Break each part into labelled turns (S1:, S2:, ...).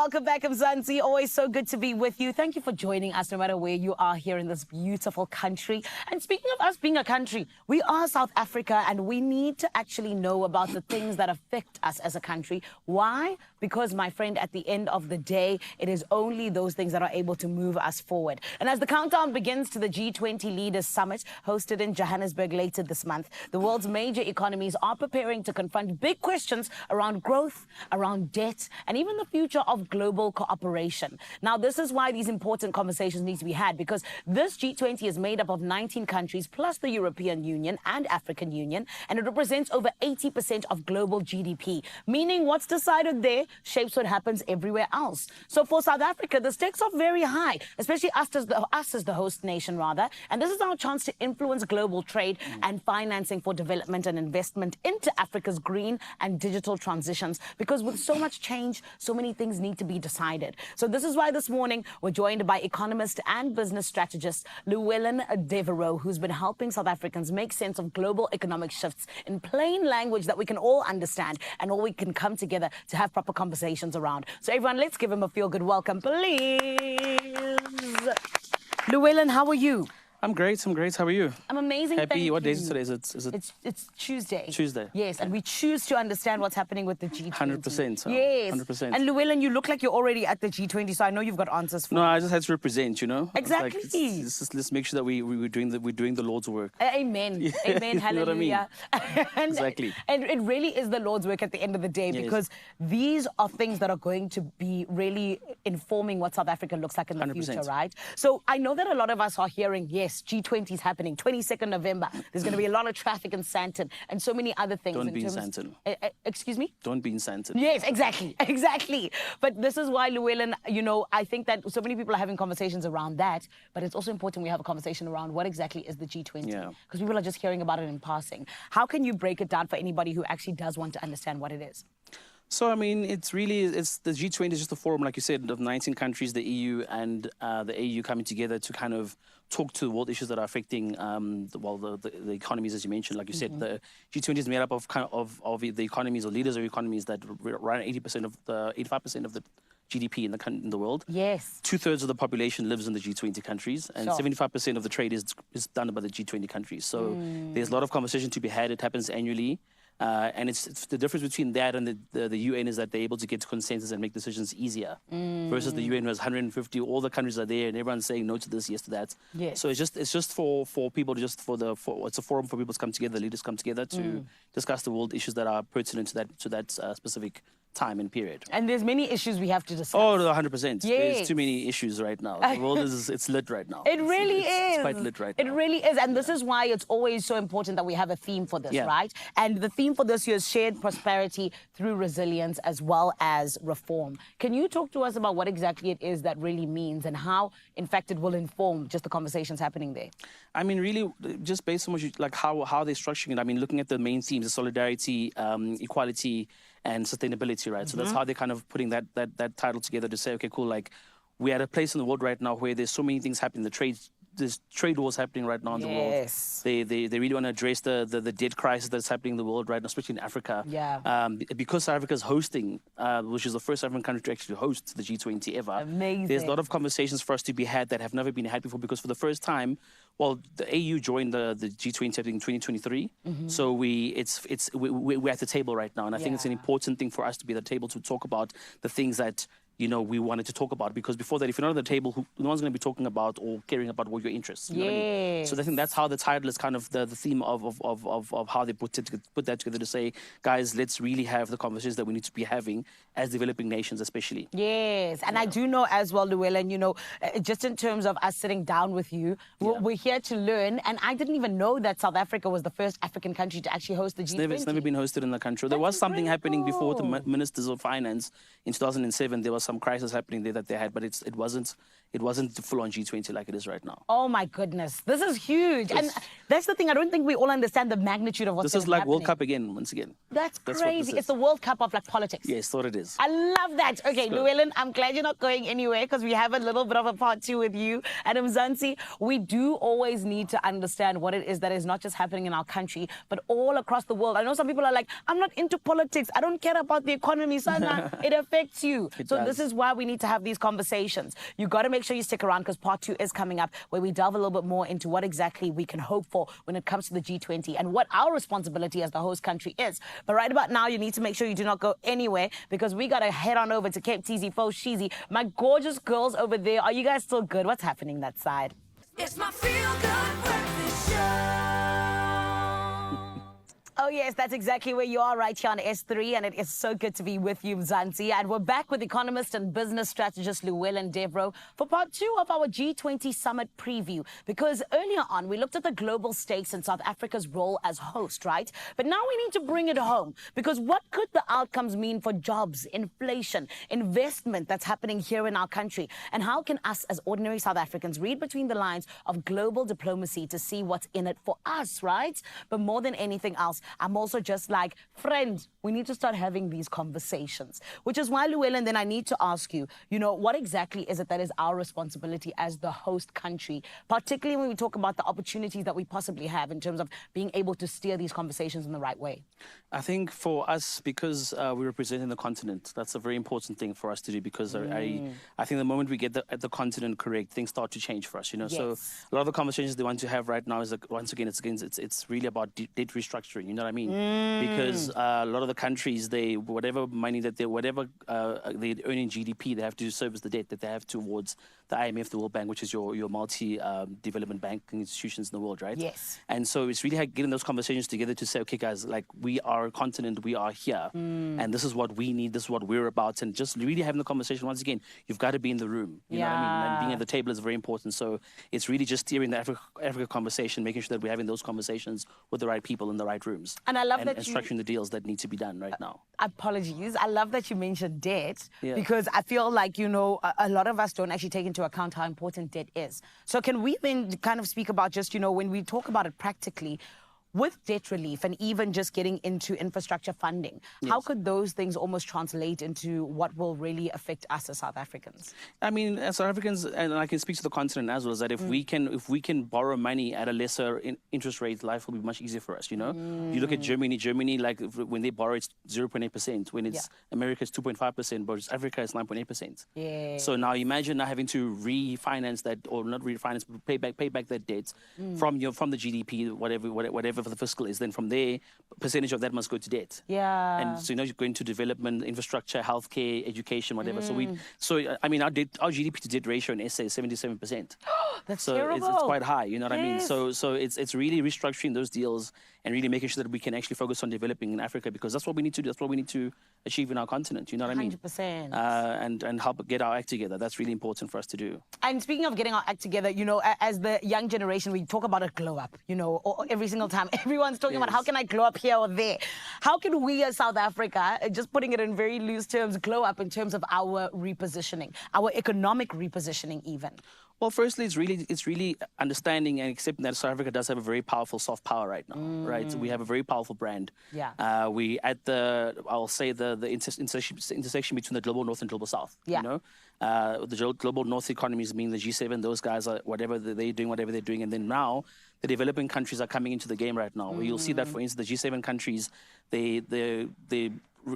S1: Welcome back, Mzansi. Always so good to be with you. Thank you for joining us, no matter where you are here in this beautiful country. And speaking of us being a country, we are South Africa, and we need to actually know about the things that affect us as a country. Why? Because, my friend, at the end of the day, it is only those things that are able to move us forward. And as the countdown begins to the G20 Leaders Summit, hosted in Johannesburg later this month, the world's major economies are preparing to confront big questions around growth, around debt, and even the future of global cooperation. Now, this is why these important conversations need to be had, because this G20 is made up of 19 countries plus the European Union and African Union, and it represents over 80% of global GDP, meaning what's decided there shapes what happens everywhere else. So for South Africa, the stakes are very high, especially us as the host nation, rather, and this is our chance to influence global trade and financing for development and investment into Africa's green and digital transitions, because with so much change, so many things need to be decided. So this is why this morning we're joined by economist and business strategist Llewellyn Devereaux, who's been helping South Africans make sense of global economic shifts in plain language that we can all understand and all we can come together to have proper conversations around. So everyone, let's give him a feel-good welcome, please. Llewellyn, how are you?
S2: I'm great. How are you?
S1: I'm amazing.
S2: Happy. What day is it today?
S1: It's Tuesday.
S2: Tuesday.
S1: Yes, and we choose to understand what's happening with the G20.
S2: 100%.
S1: Yes.
S2: 100%.
S1: And Llewellyn, you look like you're already at the G20, so I know you've got answers for
S2: No, I just had to represent, you know.
S1: Exactly.
S2: Let's make sure that we're doing the Lord's work.
S1: Amen. Amen. Hallelujah.
S2: You know what I mean?
S1: And,
S2: exactly.
S1: And it really is the Lord's work at the end of the day, because these are things that are going to be really informing what South Africa looks like in the
S2: 100%.
S1: future, right? So I know that a lot of us are hearing, yes, G20 is happening, 22nd November. There's going to be a lot of traffic in Sandton and so many other things.
S2: Don't be in Sandton.
S1: Excuse me?
S2: Don't be in Sandton.
S1: Yes, exactly. Exactly. But this is why, Llewellyn, you know, I think that so many people are having conversations around that, but it's also important we have a conversation around what exactly is the G20. Because people are just hearing about it in passing. How can you break it down for anybody who actually does want to understand what it is?
S2: So, I mean, the G20 is just a forum, like you said, of 19 countries, the EU and the AU coming together to kind of talk to world issues that are affecting, the economies, as you mentioned. Like you said, the G20 is made up of the economies or leaders of economies that run 85% of the GDP in the world.
S1: Yes.
S2: 2/3 of the population lives in the G20 countries, and 75% of the trade is done by the G20 countries. So there's a lot of conversation to be had. It happens annually. And it's the difference between that and the UN is that they're able to get to consensus and make decisions easier, versus the UN was 150. All the countries are there, and everyone's saying no to this, yes to that.
S1: Yes.
S2: So it's just for people to it's a forum for people to come together, leaders come together to discuss the world issues that are pertinent to that specific time and period.
S1: And there's many issues we have to discuss.
S2: Oh, 100%.
S1: Yes.
S2: There's too many issues right now. The world it's lit right now.
S1: It really is.
S2: It's quite lit right now.
S1: It really is. And this is why it's always so important that we have a theme for this, right? And the theme for this year is shared prosperity through resilience as well as reform. Can you talk to us about what exactly it is that really means and how, in fact, it will inform just the conversations happening there?
S2: I mean, really, just based on how they're structuring it. I mean, looking at the main themes, the solidarity, equality, and sustainability, right? So that's how they're kind of putting that title together to say, okay, cool, like we're at a place in the world right now where there's so many things happening. There's trade wars happening right now in the world. They really want to address the debt crisis that's happening in the world right now, especially in Africa. Because South Africa is hosting, which is the first African country to actually host the G20 ever.
S1: Amazing.
S2: There's a lot of converstions for us to be had that have never been had before, because for the first time, well, the AU joined the G20 in 2023. So we're at the table right now, and I think it's an important thing for us to be at the table to talk about the things that we wanted to talk about, because before that, if you're not at the table, no one's going to be talking about or caring about what your interests. You know what I mean? So I think that's how the title is kind of the theme of how they put that together to say, guys, let's really have the conversations that we need to be having as developing nations, especially.
S1: Yes, and I do know as well, Llewellyn, just in terms of us sitting down with you, we're here to learn, and I didn't even know that South Africa was the first African country to actually host the G20.
S2: It's never been hosted in the country. There was something happening before with the ministers of finance in 2007. There was some crisis happening there that they had, but it wasn't full-on G20 like it is right now.
S1: Oh my goodness, this is huge. And that's the thing, I don't think we all understand the magnitude of what's happening.
S2: This is like World Cup again, once again.
S1: That's crazy. It's the World Cup of politics.
S2: Yes, thought it is.
S1: I love that. Okay, Llewellyn, I'm glad you're not going anywhere, because we have a little bit of a part two with you. And Mzansi, we do always need to understand what it is that is not just happening in our country, but all across the world. I know some people are like, I'm not into politics. I don't care about the economy, Sana. It affects you. This is why we need to have these conversations. You got to make sure you stick around because part 2 is coming up where we delve a little bit more into what exactly we can hope for when it comes to the G20 and what our responsibility as the host country is. But right about now, you need to make sure you do not go anywhere because we got to head on over to Cape Teasy, Fo Sheezy. My gorgeous girls over there, are you guys still good? What's happening that side?
S3: It's my feel-good breakfast show.
S1: Oh, yes, that's exactly where you are right here on S3, and it is so good to be with you, Mzansi. And we're back with economist and business strategist Llewellyn Devro for part 2 of our G20 summit preview, because earlier on, we looked at the global stakes and South Africa's role as host, right? But now we need to bring it home, because what could the outcomes mean for jobs, inflation, investment that's happening here in our country? And how can us as ordinary South Africans read between the lines of global diplomacy to see what's in it for us, right? But more than anything else, I'm also just like, friend, we need to start having these conversations, which is why, Llewellyn, then I need to ask you, what exactly is it that is our responsibility as the host country, particularly when we talk about the opportunities that we possibly have in terms of being able to steer these conversations in the right way?
S2: I think for us, because we represent the continent, that's a very important thing for us to do, because I think the moment we get the continent correct, things start to change for us,
S1: Yes.
S2: So a lot of the conversations they want to have right now is, like, once again, it's really about debt restructuring, you know what I mean? Because a lot of the countries, whatever money that they earn in GDP, they have to service the debt that they have towards the IMF, the World Bank, which is your multi-development banking institutions in the world, right?
S1: Yes.
S2: And so it's really getting those conversations together to say, okay, guys, like, we are a continent, we are here, and this is what we need, this is what we're about, and just really having the conversation. Once again, you've got to be in the room, you know what I mean? And being at the table is very important. So it's really just steering the Africa conversation, making sure that we're having those conversations with the right people in the right rooms.
S1: And I love that
S2: and structuring the deals that need to be done right now.
S1: Apologies. I love that you mentioned debt,
S2: Yeah.
S1: because I feel like, a lot of us don't actually take into account how important debt is. So can we then kind of speak about just, when we talk about it practically, with debt relief and even just getting into infrastructure funding, how could those things almost translate into what will really affect us as South Africans?
S2: I mean, as South Africans, and I can speak to the continent as well, is that if we can borrow money at a lesser interest rate, life will be much easier for us, You look at Germany, like, when they borrow, it's 0.8%. When it's America, it's 2.5%, but it's Africa, it's 9.8%.
S1: Yeah.
S2: So now imagine now having to refinance that, or not refinance, but pay back that debt from the GDP, whatever for the fiscal is. Then from there, percentage of that must go to debt.
S1: Yeah.
S2: And so you're going to development, infrastructure, healthcare, education, whatever. So I mean, our GDP to debt ratio in SA is 77%.
S1: That's
S2: so
S1: terrible.
S2: It's quite high. You know what I mean?
S1: Yes.
S2: So it's really restructuring those deals and really making sure that we can actually focus on developing in Africa, because that's what we need to do. That's what we need to achieve in our continent. You know what I mean?
S1: 100%.
S2: And help get our act together. That's really important for us to do.
S1: And speaking of getting our act together, as the young generation, we talk about a glow up, every single time. Everyone's talking about how can I glow up here or there. How can we as South Africa, just putting it in very loose terms, glow up in terms of our repositioning, our economic repositioning even?
S2: Well, firstly, it's really understanding and accepting that South Africa does have a very powerful soft power right now, right? So we have a very powerful brand.
S1: Yeah.
S2: We at I'll say the intersection between the global north and global south.
S1: Yeah.
S2: The global north economies, mean the G7, those guys are whatever they're doing, and then now the developing countries are coming into the game right now. You'll see that, for instance, the G7 countries, the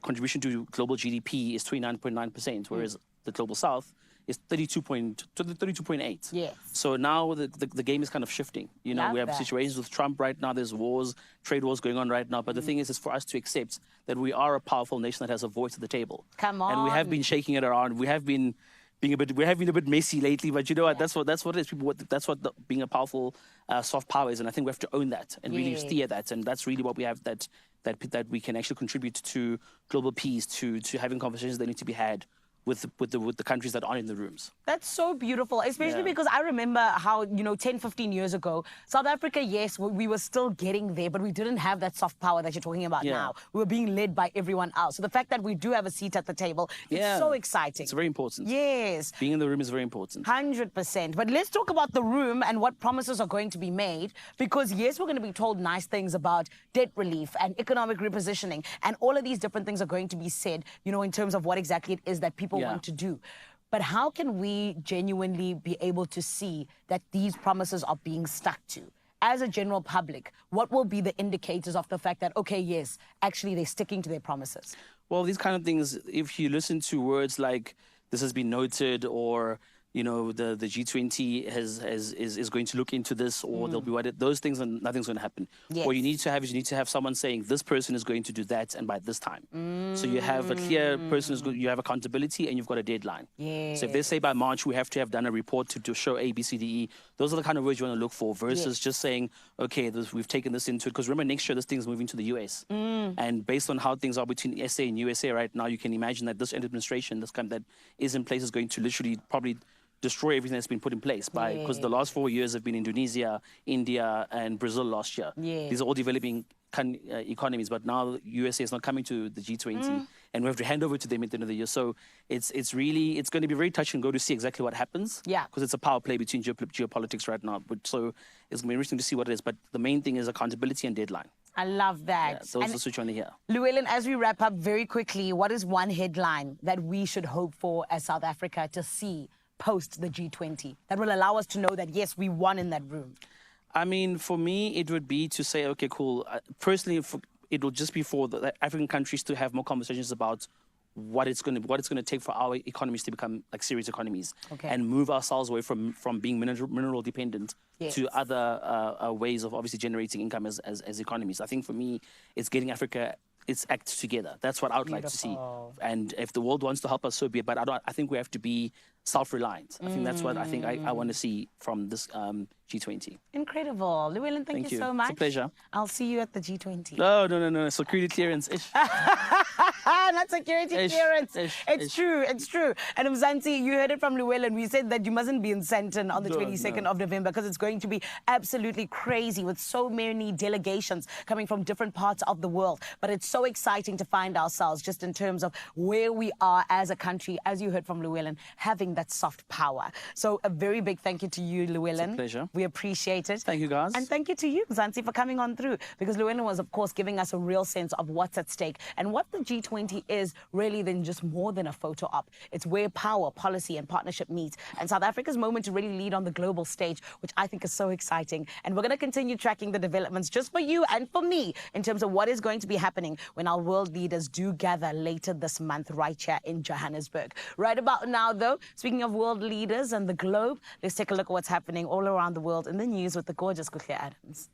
S2: contribution to global GDP is 29.9%, whereas the global south is 32.8.
S1: Yes.
S2: So now the game is kind of shifting. We have situations with Trump right now. There's wars, trade wars going on right now. But the thing is for us to accept that we are a powerful nation that has a voice at the table.
S1: Come on.
S2: And we have been shaking it around. We have been a bit messy lately, but you know what? That's what it is. That's what being a powerful soft power is, and I think we have to own that and really steer that, and that's really what we have that we can actually contribute to global peace, to having conversations that need to be had with the countries that aren't in the rooms.
S1: That's so beautiful, especially because I remember how, 10, 15 years ago, South Africa, yes, we were still getting there, but we didn't have that soft power that you're talking about now. We were being led by everyone else. So the fact that we do have a seat at the table, it's so exciting.
S2: It's very important.
S1: Yes.
S2: Being in the room is very important.
S1: 100%. But let's talk about the room and what promises are going to be made, because yes, we're going to be told nice things about debt relief and economic repositioning, and all of these different things are going to be said, in terms of what exactly it is that people want to do. But how can we genuinely be able to see that these promises are being stuck to? As a general public, what will be the indicators of the fact that, okay, yes, actually they're sticking to their promises?
S2: Well, these kind of things, if you listen to words like this has been noted, or you know, the G20 is going to look into this, or there'll be those things, and nothing's going to happen.
S1: Yes.
S2: What you need to have someone saying this person is going to do that, and by this time. So you have a clear person you have accountability, and you've got a deadline.
S1: Yes.
S2: So if they say by March we have to have done a report to show A, B, C, D, E, those are the kind of words you want to look for, versus just saying, okay, we've taken this into it. Because remember, next year this thing's moving to the US, and based on how things are between SA and USA right now, you can imagine that this administration, this kind that is in place, is going to literally probably destroy everything that's been put in place because the last 4 years have been Indonesia, India, and Brazil last year. These are all developing economies, but now USA is not coming to the G20, and we have to hand over to them at the end of the year. So it's going to be very touch and go to see exactly what happens.
S1: Yeah.
S2: Because it's a power play between geopolitics right now. So it's going to be interesting to see what it is. But the main thing is accountability and deadline.
S1: I love that.
S2: Yeah, those are what you want to hear.
S1: Llewellyn, as we wrap up very quickly, what is one headline that we should hope for as South Africa to see post the G20 that will allow us to know that, yes, we won in that room?
S2: I mean, for me, it would be to say, okay, cool. Personally, it will just be for the African countries to have more conversations about what it's going to take for our economies to become like serious economies, and move ourselves away from being mineral dependent to other ways of obviously generating income as economies. I think for me, it's getting Africa its act together. That's what I would like to see. And if the world wants to help us, so be it. But I think we have to be self-reliant. I think that's what I want to see from this G20.
S1: Incredible. Llewellyn, thank you so much.
S2: It's a pleasure.
S1: I'll see you at the G20.
S2: No. Security clearance.
S1: Not security clearance. It's true. It's true. And Mzansi, you heard it from Llewellyn. We said that you mustn't be in Sandton on the 22nd of November because it's going to be absolutely crazy with so many delegations coming from different parts of the world. But it's so exciting to find ourselves just in terms of where we are as a country, as you heard from Llewellyn, having that soft power. So a very big thank you to you, Llewellyn.
S2: It's a pleasure.
S1: We appreciate it.
S2: Thank you, guys.
S1: And thank you to you, Mzansi, for coming on through, because Llewellyn was, of course, giving us a real sense of what's at stake and what the G20 is really than just more than a photo op. It's where power, policy, and partnership meet. And South Africa's moment to really lead on the global stage, which I think is so exciting. And we're going to continue tracking the developments just for you and for me in terms of what is going to be happening when our world leaders do gather later this month right here in Johannesburg. Right about now, though, speaking of world leaders and the globe, let's take a look at what's happening all around the world in the news with the gorgeous Kuhle Adams.